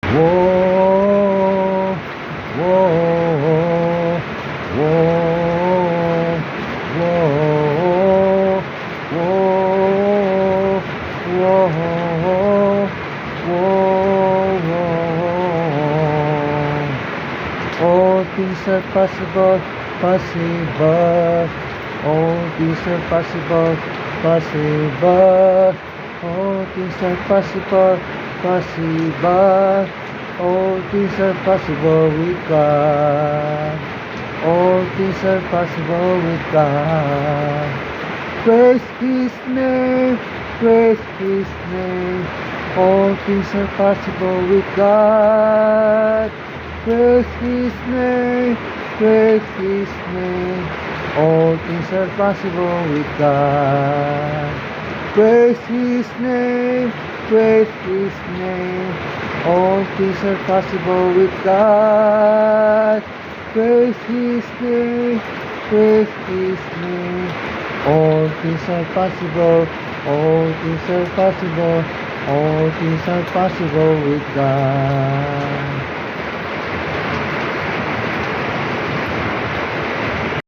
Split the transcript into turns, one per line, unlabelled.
Whoa, whoa, whoa, whoa, whoa, whoa, whoa. All things are possible, possible. All things are possible, possible. All things are possible, possible. All things are possible with God. All things are possible with God. Praise His name, praise His name. All things are possible with God. Praise His name, praise His name. All things are possible with God. Praise His name, praise His name. All things are possible with God. Praise His name, praise His name. All things are possible, all things are possible, all things are possible with God.